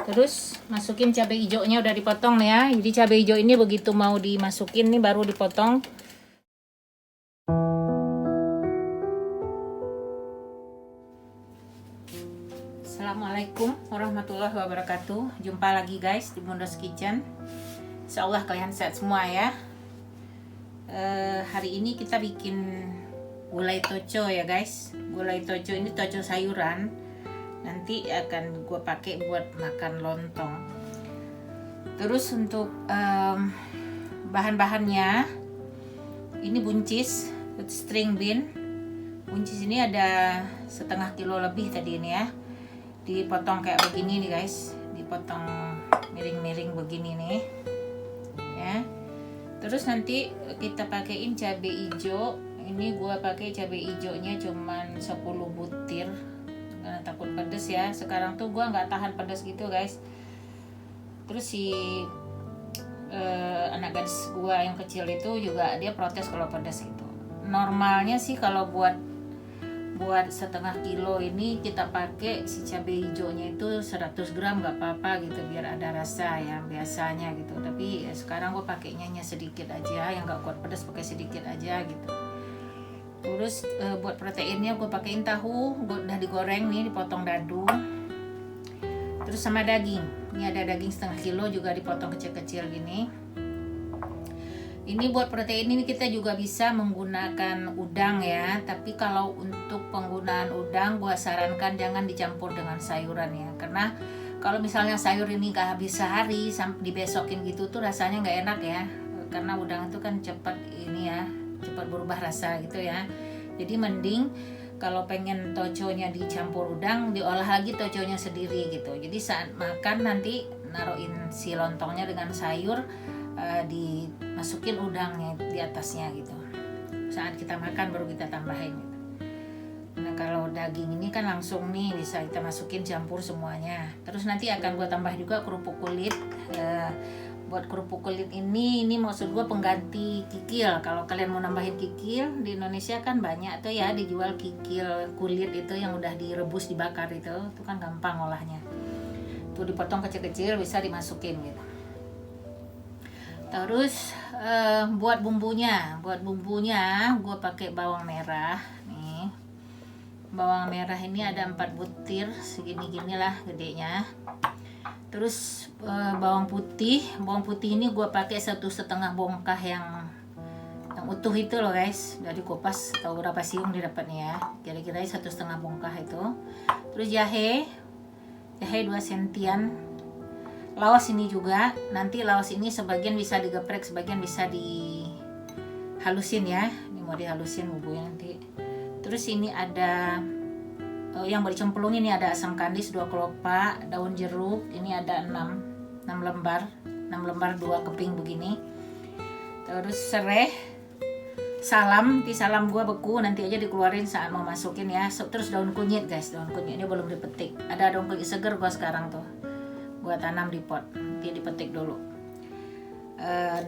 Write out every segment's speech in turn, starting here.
Terus masukin cabai hijaunya udah dipotong ya. Jadi cabai hijau ini begitu mau dimasukin nih baru dipotong. Assalamualaikum warahmatullahi wabarakatuh. Jumpa lagi guys di Bunda's Kitchen. Insyaallah kalian sehat semua ya. Hari ini kita bikin gulai toco ya guys. Gulai toco ini toco sayuran. Nanti akan gue pakai buat makan lontong. Terus untuk bahan-bahannya ini buncis, string bean. Buncis ini ada setengah kilo lebih tadi ini ya. Dipotong kayak begini nih guys, dipotong miring-miring begini nih ya. Terus nanti kita pakaiin cabai hijau. Ini gue pakai cabai hijaunya cuman 10 butir karena takut pedes ya. Sekarang tuh gue nggak tahan pedes gitu guys. Terus si anak gadis gue yang kecil itu juga dia protes kalau pedes gitu. Normalnya sih kalau buat setengah kilo ini kita pakai si cabai hijaunya itu 100 gram nggak apa-apa gitu biar ada rasa ya biasanya gitu. Tapi sekarang gue pakainya hanya sedikit aja, yang nggak kuat pedas pakai sedikit aja gitu. Terus buat proteinnya gue pakein tahu, udah digoreng nih, dipotong dadu. Terus sama daging, ini ada daging setengah kilo juga dipotong kecil-kecil gini. Ini buat protein ini kita juga bisa menggunakan udang ya. Tapi kalau untuk penggunaan udang gue sarankan jangan dicampur dengan sayuran ya. Karena kalau misalnya sayur ini gak habis sehari sampai dibesokin gitu tuh rasanya nggak enak ya. Karena udang itu kan cepat ini ya, cepat berubah rasa gitu ya. Jadi mending kalau pengen toconya dicampur udang, diolah lagi toconya sendiri gitu. Jadi saat makan nanti naruhin si lontongnya dengan sayur, dimasukin udangnya di atasnya gitu. Saat kita makan baru kita tambahin gitu. Nah kalau daging ini kan langsung nih bisa kita masukin campur semuanya. Terus nanti akan gue tambah juga kerupuk kulit. Buat kerupuk kulit ini maksud gue pengganti kikil. Kalau kalian mau nambahin kikil, di Indonesia kan banyak tuh ya dijual kikil kulit itu yang udah direbus dibakar itu kan gampang olahnya. Tuh dipotong kecil-kecil bisa dimasukin gitu. Terus buat bumbunya gue pakai bawang merah nih. Bawang merah ini ada 4 butir segini-gini lah gedenya. Terus bawang putih ini gue pakai 1,5 bongkah yang utuh itu loh guys. Dari kupas tahu berapa siung didapatnya ya. Kira-kira 1,5 bongkah itu. Terus jahe 2 sentian. Laos ini juga, nanti laos ini sebagian bisa digeprek, sebagian bisa dihalusin ya. Ini mau dihalusin bumbunya nanti. Terus ini ada yang mau dicemplungin, ini ada asam kandis 2 kelopak, daun jeruk ini ada 6 lembar 2 keping begini. Terus serai, salam, nanti salam gua beku nanti aja dikeluarin saat mau masukin ya. Terus daun kunyit guys, daun kunyit ini belum dipetik. Ada daun kunyit seger gua sekarang tuh, gua tanam di pot, nanti dipetik dulu.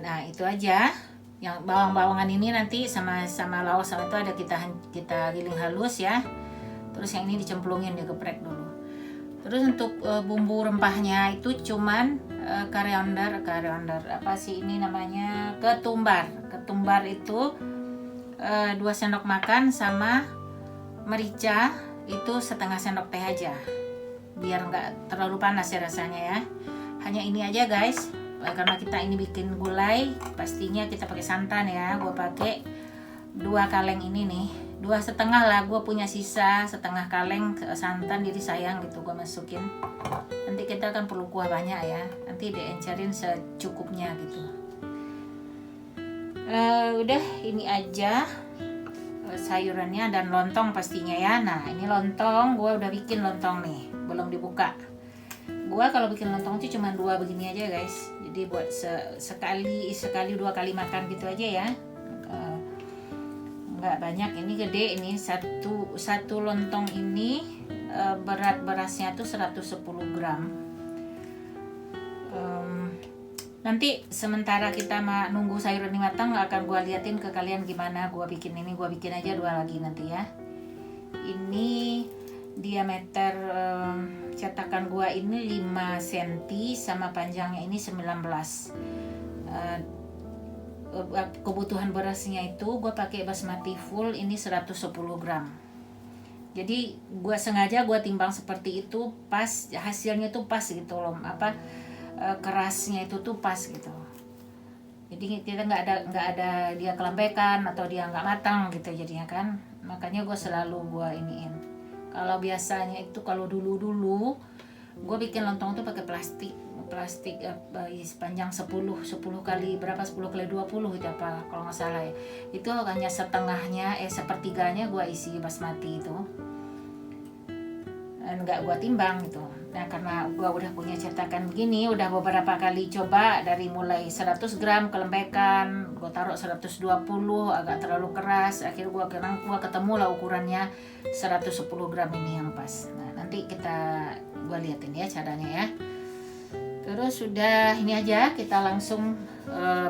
Nah itu aja. Yang bawang-bawangan ini nanti sama laos sama itu ada kita giling halus ya. Terus yang ini dicemplungin, digeprek dulu. Terus untuk bumbu rempahnya itu cuman koriander apa sih ini namanya, ketumbar itu 2 sendok makan sama merica itu setengah sendok teh aja biar nggak terlalu panas ya rasanya ya. Hanya ini aja guys, karena kita ini bikin gulai pastinya kita pakai santan ya. Gue pakai 2 kaleng ini nih, 2,5 lah, gue punya sisa setengah kaleng santan jadi sayang gitu gue masukin. Nanti kita akan perlu kuah banyak ya, nanti diencerin secukupnya gitu. Udah ini aja sayurannya dan lontong pastinya ya. Nah ini lontong, gue udah bikin lontong nih, belum dibuka. Gue kalau bikin lontong itu cuma 2 begini aja guys, jadi buat sekali 2 kali makan gitu aja ya. Nggak banyak, ini gede, ini satu lontong ini berat berasnya tuh 110 gram. Nanti sementara kita nunggu sayur ini matang akan gue liatin ke kalian gimana gue bikin ini. Gue bikin aja 2 lagi nanti ya. Ini diameter cetakan gua ini 5 cm sama panjangnya ini 19. Kebutuhan berasnya itu gua pakai basmati full ini 110 gram. Jadi gua sengaja gua timbang seperti itu, pas hasilnya tuh pas gitu loh, kerasnya itu tuh pas gitu. Jadi kita nggak ada dia kelembekan atau dia nggak matang gitu jadinya kan. Makanya gue selalu gue iniin. Kalau biasanya itu kalau dulu gue bikin lontong tuh pakai plastik panjang 10 kali berapa, 10 kali 20 itu apa kalau nggak salah ya. Itu hanya setengahnya sepertiganya gue isi basmati itu, dan nggak gue timbang gitu. Nah karena gue udah punya cetakan begini, udah beberapa kali coba dari mulai 100 gram kelembekan, gue taruh 120 agak terlalu keras, akhirnya gue ketemu lah ukurannya 110 gram ini yang pas. Nah nanti gue liatin ya caranya ya. Terus sudah ini aja, kita langsung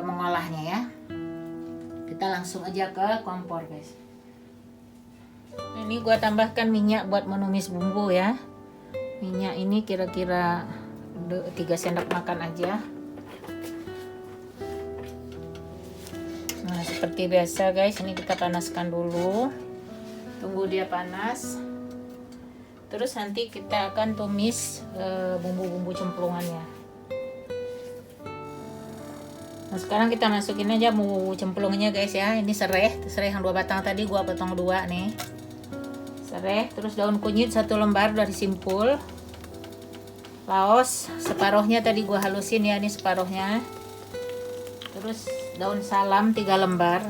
mengolahnya ya. Kita langsung aja ke kompor guys. Ini gue tambahkan minyak buat menumis bumbu ya. Minyak ini kira-kira 3 sendok makan aja. Nah seperti biasa guys, ini kita panaskan dulu, tunggu dia panas, terus nanti kita akan tumis bumbu-bumbu cemplungannya. Nah sekarang kita masukin aja bumbu cemplungnya guys ya. Ini serai yang 2 batang tadi gua potong 2 nih, serai. Terus daun kunyit 1 lembar dari simpul, laos separuhnya tadi gua halusin ya, ini separuhnya. Terus daun salam 3 lembar,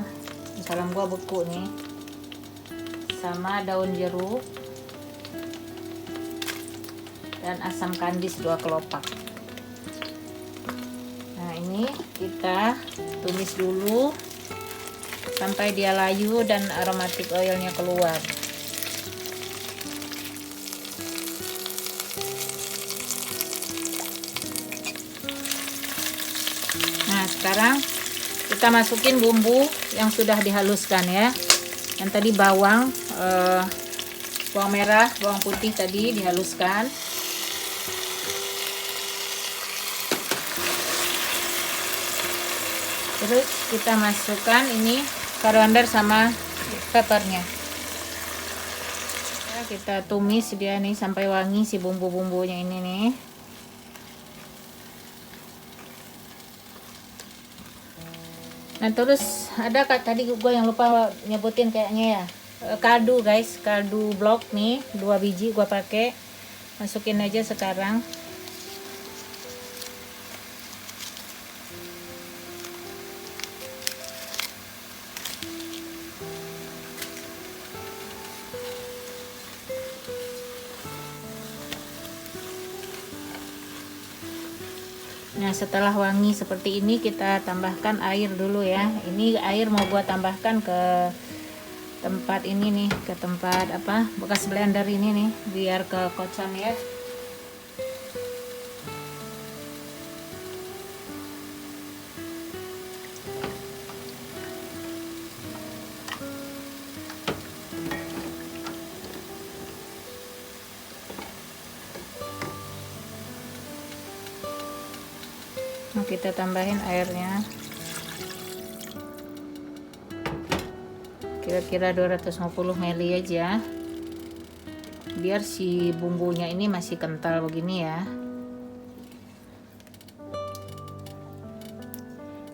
salam gua beku nih, sama daun jeruk dan asam kandis 2 kelopak. Nah ini kita tumis dulu sampai dia layu dan aromatic oilnya keluar. Nah sekarang kita masukin bumbu yang sudah dihaluskan ya. Yang tadi bawang merah, bawang putih tadi dihaluskan. Terus kita masukkan ini koriander sama peppernya. Ya, kita tumis dia nih sampai wangi si bumbu-bumbunya ini nih. Nah terus ada tadi gue yang lupa nyebutin kayaknya ya, kaldu guys, kaldu blok nih 2 biji gue pakai, masukin aja sekarang. Nah setelah wangi seperti ini kita tambahkan air dulu ya. Ini air mau gua tambahkan ke tempat ini nih, ke tempat bekas blender ini nih, biar kekocan ya. Nah, kita tambahin airnya kira-kira 250 ml aja, biar si bumbunya ini masih kental begini ya.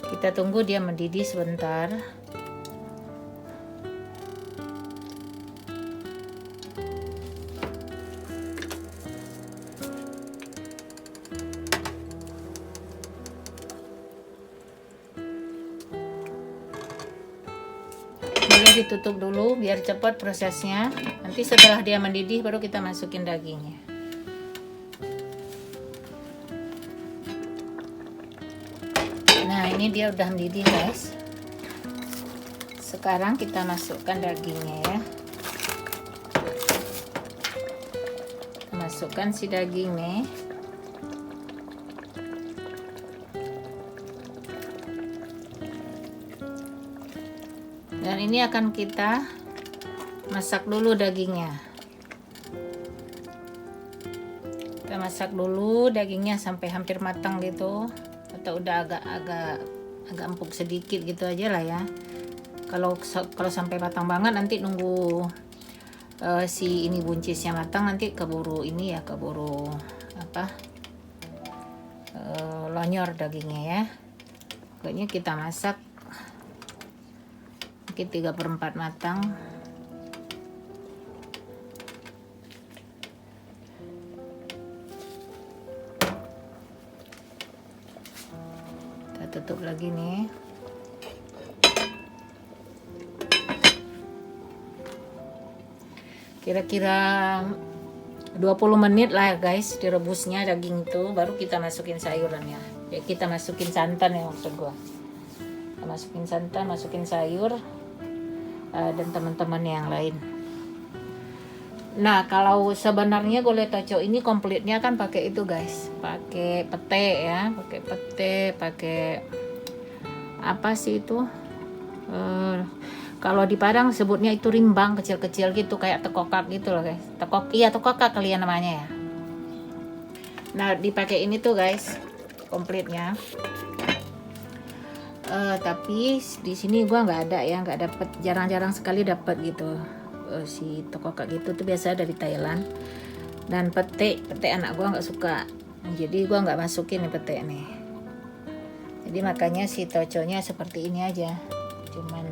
Kita tunggu dia mendidih sebentar. Boleh ditutup dulu biar cepat prosesnya. Nanti setelah dia mendidih baru kita masukin dagingnya. Nah ini dia udah mendidih guys. Sekarang kita masukkan dagingnya ya. Kita masukkan si daging nih. Dan ini akan kita masak dulu dagingnya. masak dulu dagingnya sampai hampir matang gitu, atau udah agak empuk sedikit gitu aja lah ya. Kalau sampai matang banget nanti nunggu si ini buncisnya matang, nanti keburu ini ya, keburu lonyor dagingnya ya. Pokoknya kita masak mungkin 3/4 matang. Kita tutup lagi nih. Kira-kira 20 menit lah guys direbusnya daging itu, baru kita masukin sayurannya. Ya kita masukin santan ya, maksud gua. Kita masukin santan, masukin sayur dan teman-teman yang lain. Nah, kalau sebenarnya gulai taco ini komplitnya kan pakai itu guys, pakai pete ya, pakai apa sih itu? Kalau di Padang sebutnya itu rimbang, kecil-kecil gitu kayak tekokak gitu loh guys. Tekokak kalian namanya ya. Nah, dipakai ini tuh guys, komplitnya. Tapi di sini gua nggak ada ya, nggak dapet, jarang-jarang sekali dapat gitu. Si tekokak gitu tuh biasa dari Thailand. Dan pete anak gua nggak suka, jadi gua nggak masukin nih pete nih. Jadi makanya si toconya seperti ini aja, cuman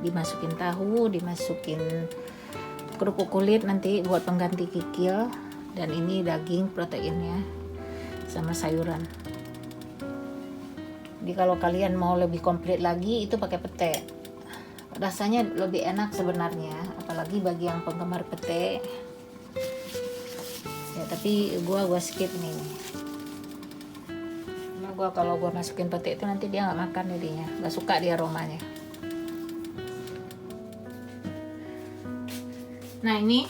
dimasukin tahu, dimasukin kerupuk kulit nanti buat pengganti kikil, dan ini daging proteinnya sama sayuran. Jadi kalau kalian mau lebih komplit lagi itu pakai pete, rasanya lebih enak sebenarnya, apalagi bagi yang penggemar pete ya. Tapi gua skip nih, karena kalau gua masukin pete itu nanti dia nggak makan jadinya, nggak suka dia aromanya. Nah, ini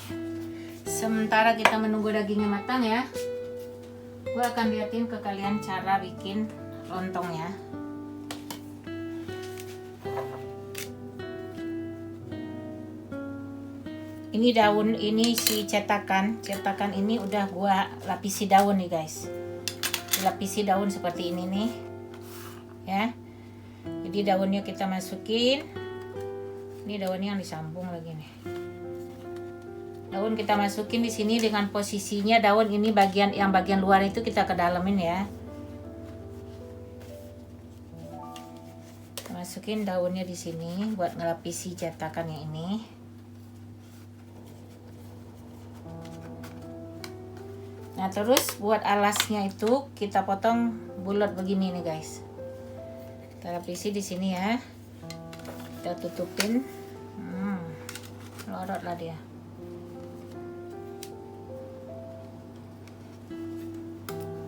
sementara kita menunggu dagingnya matang ya, gue akan liatin ke kalian cara bikin lontongnya. Ini daun, ini si cetakan ini udah gue lapisi daun nih guys, dilapisi daun seperti ini nih ya. Jadi daunnya kita masukin, ini daunnya yang disambung lagi nih. Daun kita masukin di sini dengan posisinya daun ini bagian luar itu kita ke dalamin ya. Kita masukin daunnya di sini buat ngelapisi cetakannya ini. Nah, terus buat alasnya itu kita potong bulat begini nih guys. Kita lapisi di sini ya. Kita tutupin. Lorot lah dia.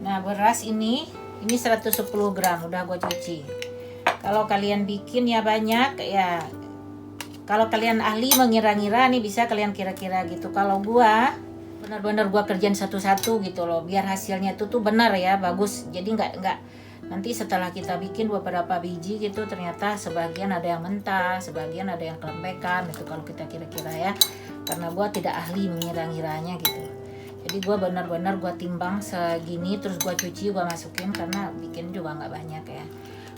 Nah, beras ini 110 gram udah gue cuci. Kalau kalian bikin ya banyak ya, kalau kalian ahli mengira-ngira nih bisa kalian kira-kira gitu. Kalau gua benar-benar gua kerjain satu-satu gitu loh, biar hasilnya itu tuh benar ya, bagus. Jadi nggak nanti setelah kita bikin beberapa biji gitu ternyata sebagian ada yang mentah, sebagian ada yang kelembekan gitu kalau kita kira-kira ya. Karena gua tidak ahli mengira-ngiranya gitu. Jadi gue benar-benar gue timbang segini, terus gue cuci, gue masukin, karena bikin juga nggak banyak ya.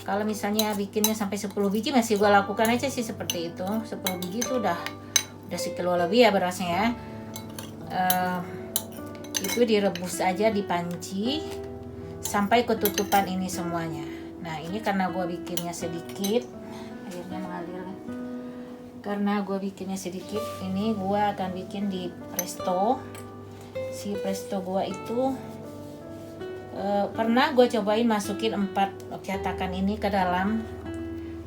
Kalau misalnya bikinnya sampai 10 biji masih gue lakukan aja sih seperti itu. 10 biji itu udah sekilo lebih ya berasnya ya. Itu direbus aja di panci sampai ketutupan ini semuanya. Nah, ini karena gue bikinnya sedikit, airnya mengalir. Karena gue bikinnya sedikit, ini gue akan bikin di presto. Si presto gua itu pernah gue cobain masukin 4 cetakan ini ke dalam,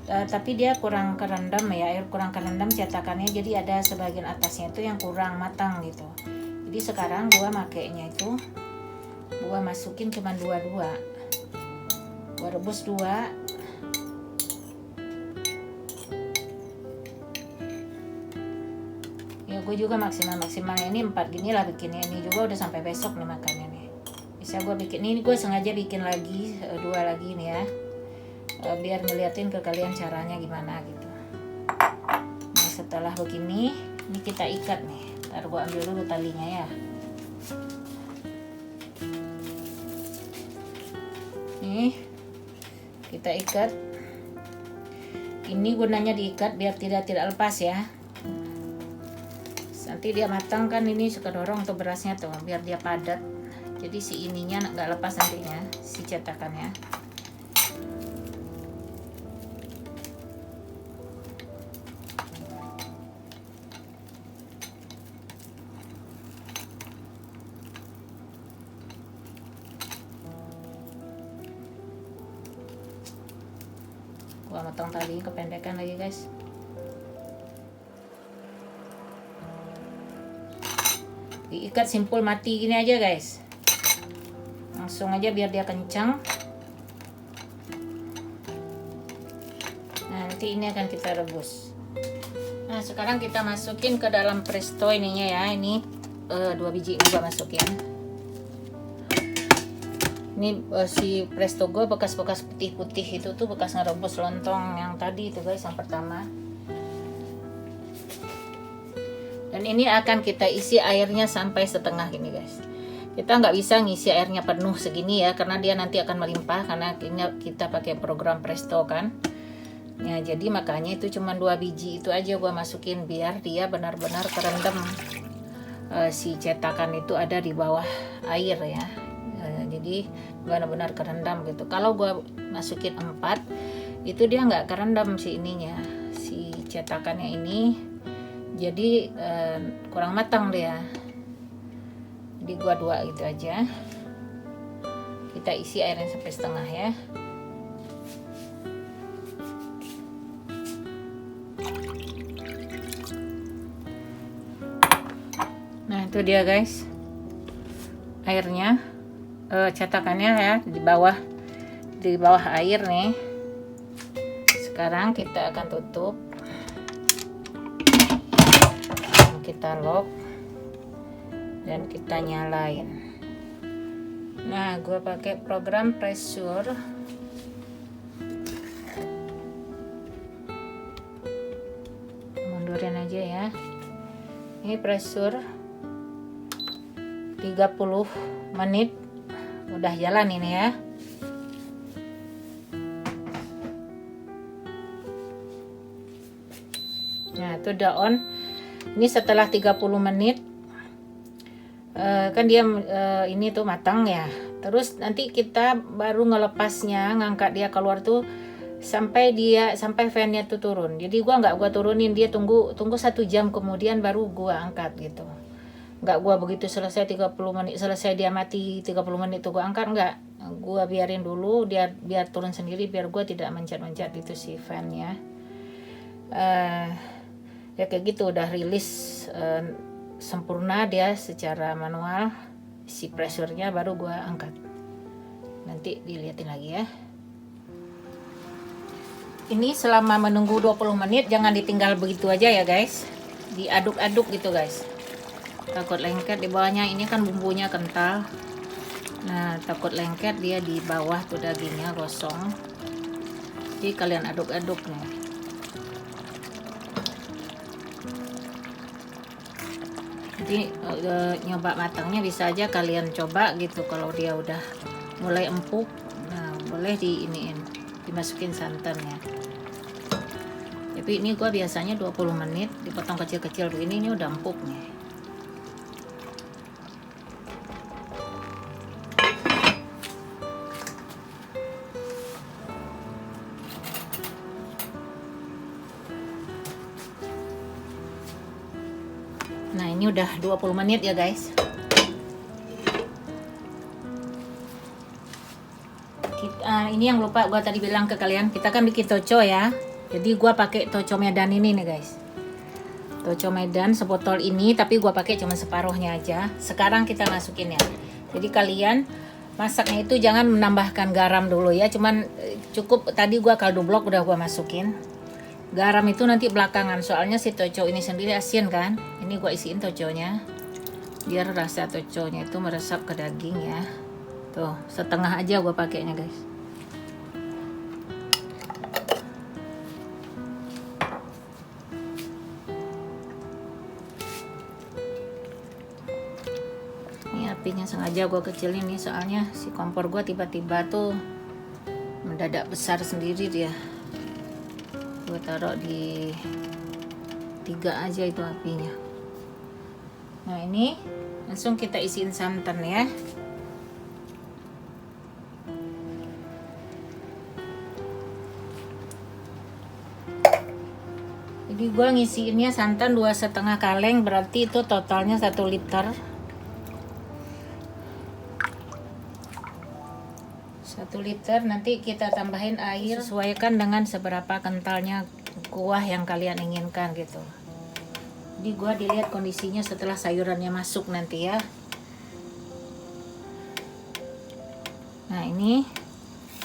tapi dia kurang kerendam ya, air kurang kerendam cetakannya, jadi ada sebagian atasnya itu yang kurang matang gitu. Jadi sekarang gua makainya itu gua masukin cuma 2 gua rebus 2. Gue juga maksimalnya ini 4 gini lah bikinnya. Ini juga udah sampai besok nih makannya nih. Bisa gue bikin ini, gue sengaja bikin lagi 2 lagi nih ya, biar ngeliatin ke kalian caranya gimana gitu. Nah, setelah begini ini kita ikat nih. Ntar gue ambil dulu talinya ya. Nih, kita ikat. Ini gunanya diikat biar tidak lepas ya. Nanti dia matang kan, ini suka dorong tuh berasnya tuh biar dia padat. Jadi si ininya nggak lepas nantinya, si cetakannya. Gua motong tali kependekan lagi guys. Diikat simpul mati gini aja guys, langsung aja biar dia kencang. Nah, nanti ini akan kita rebus. Nah, sekarang kita masukin ke dalam presto ininya ya. Ini 2 biji gua masukin. Ini si presto gue bekas-bekas putih-putih itu tuh bekas ngerebus lontong yang tadi itu guys, yang pertama. Dan ini akan kita isi airnya sampai setengah gini guys. Kita nggak bisa ngisi airnya penuh segini ya, karena dia nanti akan melimpah karena kita pakai program presto kan. Ya, jadi makanya itu cuma 2 biji itu aja gue masukin biar dia benar-benar kerendam. Si cetakan itu ada di bawah air ya. Jadi benar-benar kerendam gitu. Kalau gue masukin 4 itu dia nggak kerendam si ininya, si cetakannya ini, jadi kurang matang dia. Jadi gue 2 gitu aja. Kita isi airnya sampai setengah ya. Nah itu dia guys, airnya. Cetakannya ya di bawah air nih. Sekarang kita akan tutup, kita lock dan kita nyalain. Nah, gue pakai program pressure. Mundurin aja ya. Ini pressure 30 menit. Udah jalan ini ya. Nah itu udah on. Ini setelah 30 menit kan dia ini tuh matang ya. Terus nanti kita baru ngelepasnya, ngangkat dia keluar tuh sampai fan-nya tuh turun. Jadi gua turunin, dia tunggu 1 jam kemudian baru gua angkat gitu. Nggak gua begitu selesai 30 menit, selesai dia mati 30 menit tuh gua angkat, nggak. Gua biarin dulu dia biar turun sendiri, biar gua tidak mencet-mencet itu si fan-nya. Ya kayak gitu udah rilis sempurna dia secara manual si pressure-nya, baru gua angkat. Nanti dilihatin lagi ya. Ini selama menunggu 20 menit jangan ditinggal begitu aja ya guys. Diaduk-aduk gitu guys. Takut lengket di bawahnya, ini kan bumbunya kental. Nah, takut lengket dia di bawah tuh dagingnya gosong. Jadi kalian aduk-aduk nih. Jadi nyoba matangnya bisa aja kalian coba gitu. Kalau dia udah mulai empuk, nah boleh dimasukin santannya. Tapi ini gua biasanya 20 menit dipotong kecil-kecil begini, ini udah empuk nih. Nah ini udah 20 menit ya guys. Ini yang lupa gua tadi bilang ke kalian, kita kan bikin toco ya. Jadi gua pakai toco Medan ini nih guys. Toco Medan sebotol ini, tapi gua pakai cuma separuhnya aja. Sekarang kita masukin ya. Jadi kalian masaknya itu jangan menambahkan garam dulu ya. Cuman cukup tadi gua kaldu blok udah gua masukin. Garam itu nanti belakangan, soalnya si toco ini sendiri asin kan. Ini gua isiin toconya biar rasa toconya itu meresap ke daging ya. Tuh setengah aja gua pakainya guys. Ini apinya sengaja gua kecilin nih, soalnya si kompor gua tiba-tiba tuh mendadak besar sendiri dia. Gue taruh di 3 aja itu apinya. Nah ini langsung kita isiin santan ya. Jadi gue ngisiinnya santan 2,5 kaleng, berarti itu totalnya 1 liter. 1 liter, nanti kita tambahin air sesuaikan dengan seberapa kentalnya kuah yang kalian inginkan gitu. Jadi gua dilihat kondisinya setelah sayurannya masuk nanti ya. Nah ini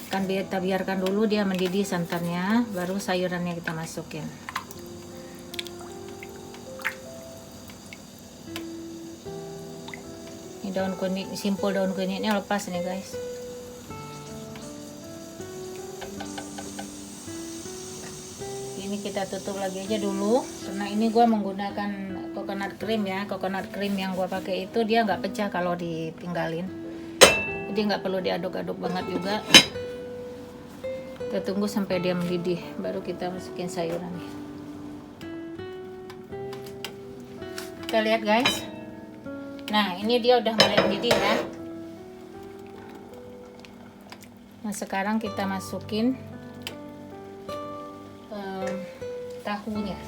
akan kita biarkan dulu dia mendidih santannya, baru sayurannya kita masukin. Ini daun kunyit, simpul daun kunyitnya lepas nih guys. Ini kita tutup lagi aja dulu, karena ini gua menggunakan coconut cream ya. Coconut cream yang gua pakai itu dia nggak pecah kalau ditinggalin, jadi nggak perlu diaduk-aduk banget juga. Kita tunggu sampai dia mendidih, baru kita masukin sayurannya. Kita lihat guys. Nah ini dia udah mulai mendidih ya. Nah sekarang kita masukin tahunya.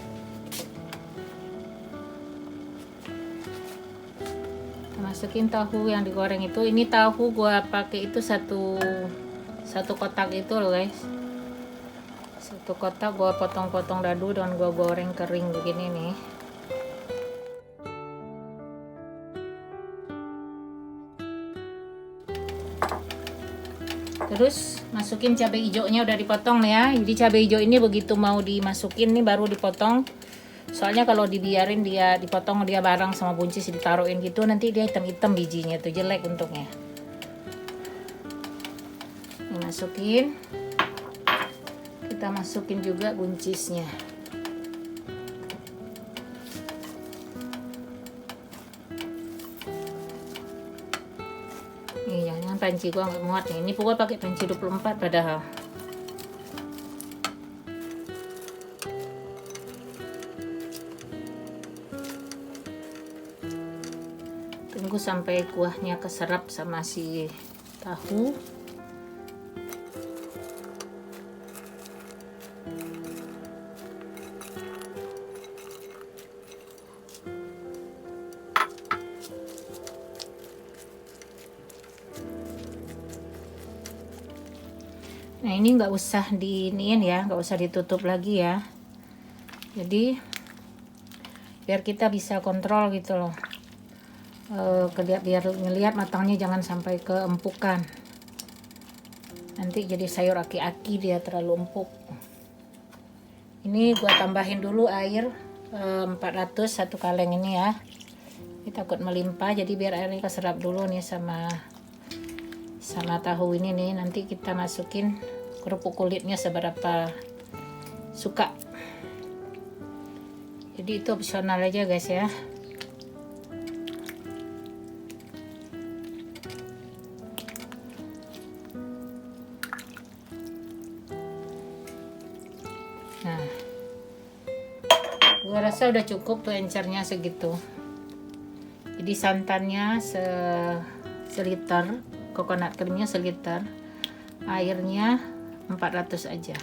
Masukin tahu yang digoreng itu. Ini tahu gua pakai itu satu kotak itu loh guys. 1 kotak gua potong-potong dadu dan gua goreng kering begini nih. Terus masukin cabai hijaunya udah dipotong ya. Jadi cabai hijau ini begitu mau dimasukin nih baru dipotong. Soalnya kalau dibiarin dia dipotong dia bareng sama buncis ditaruhin gitu, nanti dia hitam-hitam bijinya tuh, jelek untuknya. Ini masukin. Kita masukin juga buncisnya. Nih jangan panci gua nggak muat nih. Ini gua pakai panci 24 padahal. Tunggu sampai kuahnya keserap sama si tahu. Nah ini nggak usah diiniin ya, nggak usah ditutup lagi ya. Jadi biar kita bisa kontrol gitu loh. Biar ngelihat matangnya jangan sampai keempukan. Nanti jadi sayur aki-aki dia terlalu empuk. Ini gua tambahin dulu air 400 1 kaleng ini ya. Ini takut melimpah, jadi biar airnya keserap dulu nih sama tahu ini nih. Nanti kita masukin kerupuk kulitnya seberapa suka. Jadi itu opsional aja guys ya. Nah, gua rasa udah cukup tuh encernya segitu. Jadi santannya seliter, coconut creamnya seliter, airnya 400 aja,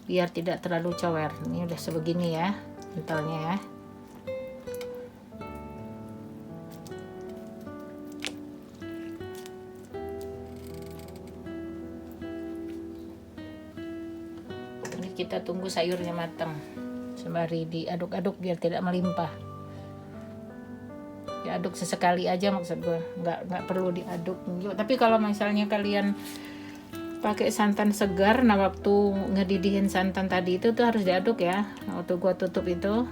biar tidak terlalu cower. Ini udah sebegini ya kentalnya ya. Ini kita tunggu sayurnya matang sembari diaduk-aduk biar tidak melimpah. Diaduk sesekali aja maksud gue, nggak perlu diaduk. Tapi kalau misalnya kalian pakai santan segar, nah waktu ngedidihin santan tadi itu tuh harus diaduk ya. Nah, waktu gua tutup itu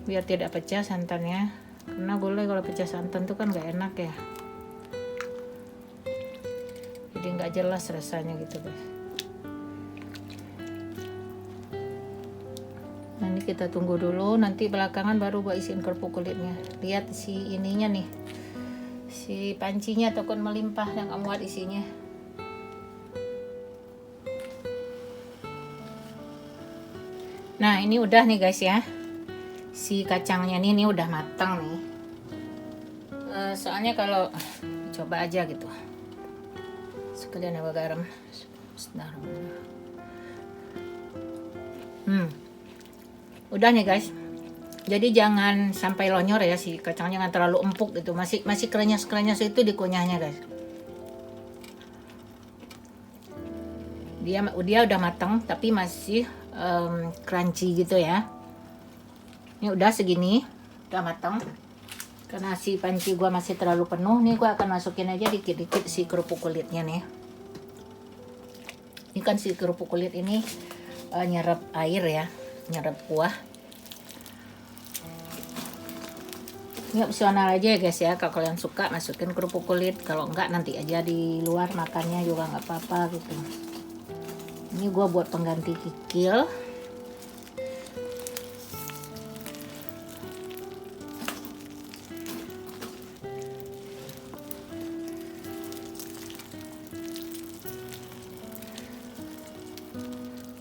biar tidak pecah santannya, karena gulai kalau pecah santan tuh kan nggak enak ya, jadi nggak jelas rasanya gitu guys. Nah ini kita tunggu dulu, nanti belakangan baru gua isiin kerupuk kulitnya. Lihat si ininya nih, si pancinya takut melimpah dan nggak muat isinya. Nah ini udah nih guys ya, si kacangnya ini udah matang nih. Soalnya kalau coba aja gitu, sekalian apa garam. Udah nih guys. Jadi jangan sampai lonyor ya, si kacangnya, jangan terlalu empuk gitu. Masih krenyes itu di kunyahnya guys. Dia udah matang tapi masih crunchy gitu ya. Ini udah segini, udah matang. Karena si panci gua masih terlalu penuh, nih gua akan masukin aja dikit-dikit si kerupuk kulitnya nih. Ini kan si kerupuk kulit ini nyerap air ya, nyerap kuah. Ini opsional aja ya guys ya, kalau kalian suka masukin kerupuk kulit, kalau enggak nanti aja di luar makannya juga nggak apa-apa gitu. Ini gua buat pengganti kikil.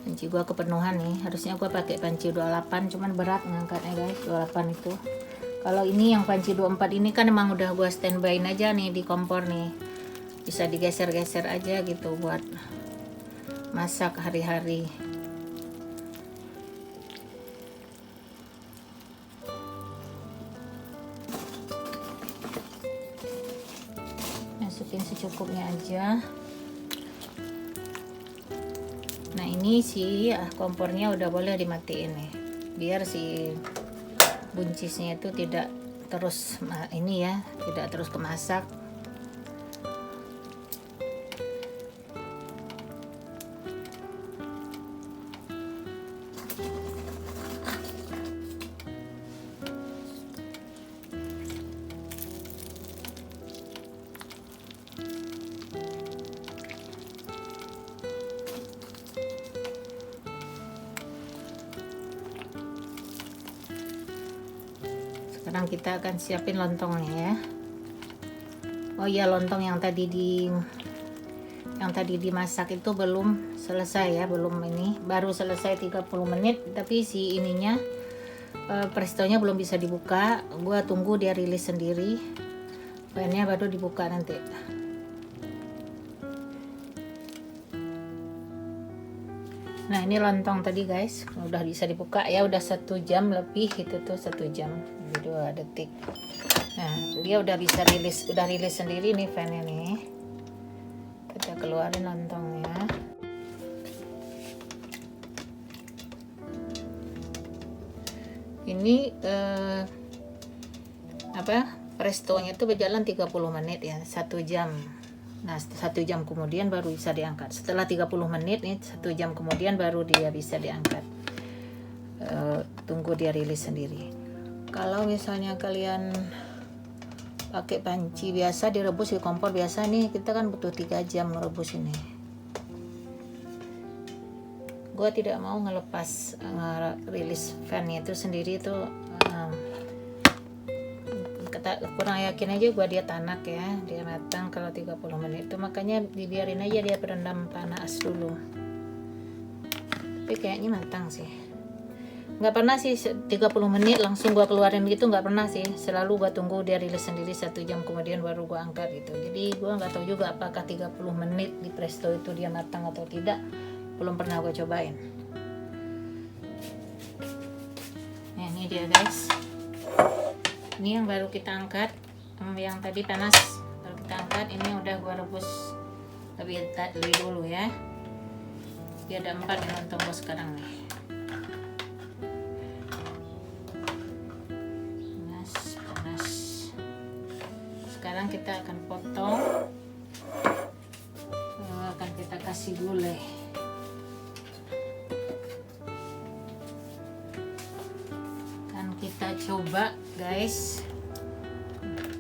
Panci gua kepenuhan nih, harusnya gua pakai panci 28, cuman berat ngangkatnya guys, 28 itu. Kalau ini yang panci 24 ini kan emang udah gua standby aja nih di kompor nih. Bisa digeser-geser aja gitu buat masak hari-hari. Masukin secukupnya aja. Nah ini si kompornya udah boleh dimatiin nih, biar si buncisnya itu tidak terus ini ya, tidak terus kemasak. Sekarang kita akan siapin lontongnya ya. Oh iya, lontong yang tadi dimasak itu belum selesai ya, belum, ini baru selesai 30 menit, tapi si ininya prestonya belum bisa dibuka. Gua tunggu dia rilis sendiri, pannya baru dibuka nanti. Nah ini lontong tadi guys udah bisa dibuka ya, udah 1 jam lebih itu tuh, 1 jam 2 detik. Nah dia udah bisa rilis sendiri nih fannya nih. Kita keluarin lontongnya. Ini prestonya tuh berjalan 30 menit ya, 1 jam. Nah 1 jam kemudian baru bisa diangkat. Setelah 30 menit nih, 1 jam kemudian baru dia bisa diangkat. Tunggu dia rilis sendiri. Kalau misalnya kalian pakai panci biasa direbus di kompor biasa nih, kita kan butuh 3 jam merebus ini. Gua tidak mau ngelepas rilis fannya itu sendiri tuh, kurang yakin aja gua dia tanak ya, dia matang kalau 30 menit itu, makanya dibiarin aja dia berendam panas dulu. Tapi kayaknya matang sih. Nggak pernah sih 30 menit langsung gua keluarin gitu, nggak pernah sih. Selalu gua tunggu dia rilis sendiri 1 jam kemudian baru gua angkat gitu. Jadi gua nggak tahu juga apakah 30 menit di presto itu dia matang atau tidak. Belum pernah gua cobain. Nah ini dia guys. Ini yang baru kita angkat, yang tadi panas baru kita angkat. Ini udah gua rebus lebih dulu ya. Dia ada 4 di lontong gua sekarang nih. Panas. Sekarang kita akan potong, akan kita kasih gulai. Kan kita coba guys,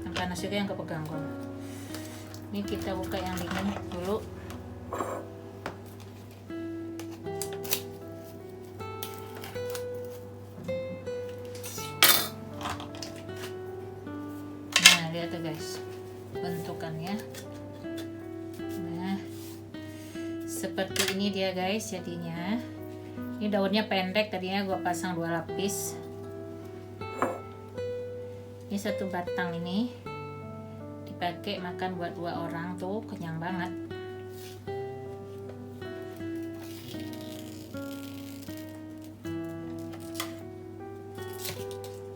yang panas juga yang kepegang kok. Ini kita buka yang dingin dulu. Nah lihat tuh guys bentukannya. Nah seperti ini dia guys jadinya. Ini daunnya pendek, tadinya gue pasang 2 lapis. Ini 1 batang ini dipakai makan buat 2 orang tuh, kenyang banget.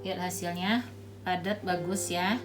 Lihat hasilnya, padat, bagus ya.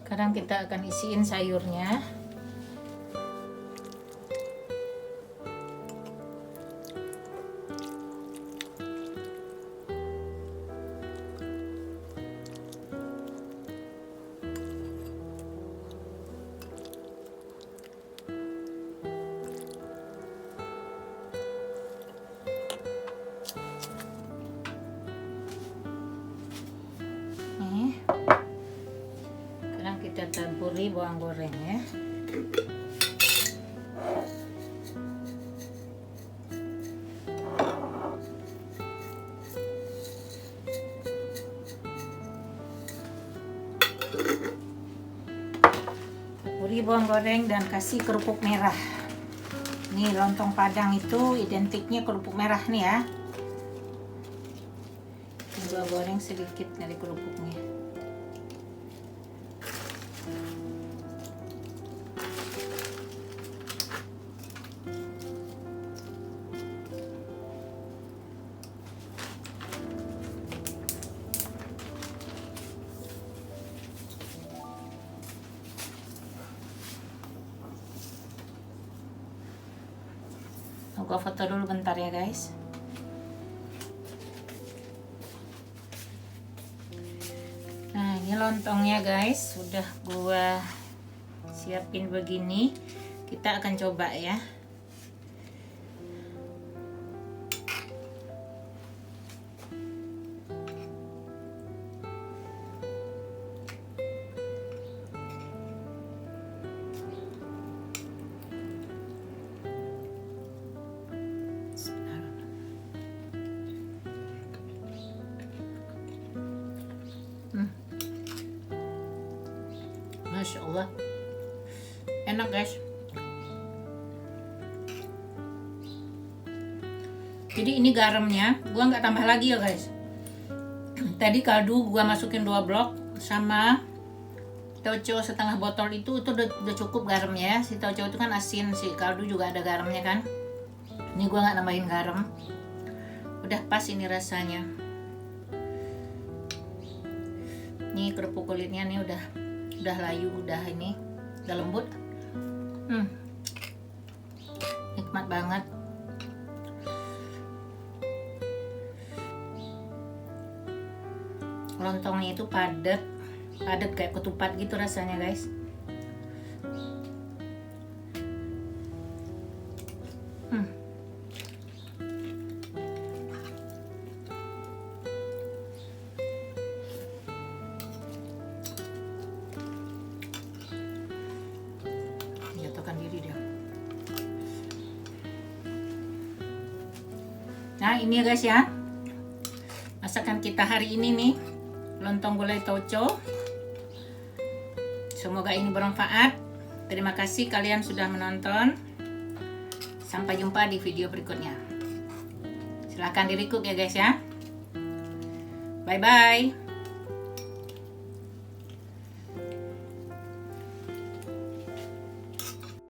Sekarang kita akan isiin sayurnya. Kita taburi bawang goreng ya. Taburi bawang goreng dan kasih kerupuk merah. Nih lontong Padang itu identiknya kerupuk merah nih ya. Gua goreng sedikit dari kerupuknya. Gua foto dulu bentar ya guys. Nah ini lontongnya guys, sudah gua siapin begini. Kita akan coba ya. Masya Allah, enak guys. Jadi ini garamnya gua nggak tambah lagi ya guys. Tadi kaldu gua masukin 2 blok sama tauco setengah botol itu udah cukup garamnya. Si tauco itu kan asin, si kaldu juga ada garamnya kan. Ini gua nggak nambahin garam, udah pas ini rasanya. Nih kerupuk kulitnya nih udah layu, udah ini udah lembut. Nikmat banget. Lontongnya itu padat kayak ketupat gitu rasanya guys. Nah ini ya guys ya, masakan kita hari ini nih, lontong gulai tauco. Semoga ini bermanfaat. Terima kasih kalian sudah menonton. Sampai jumpa di video berikutnya. Silahkan di-recook ya guys ya. Bye bye.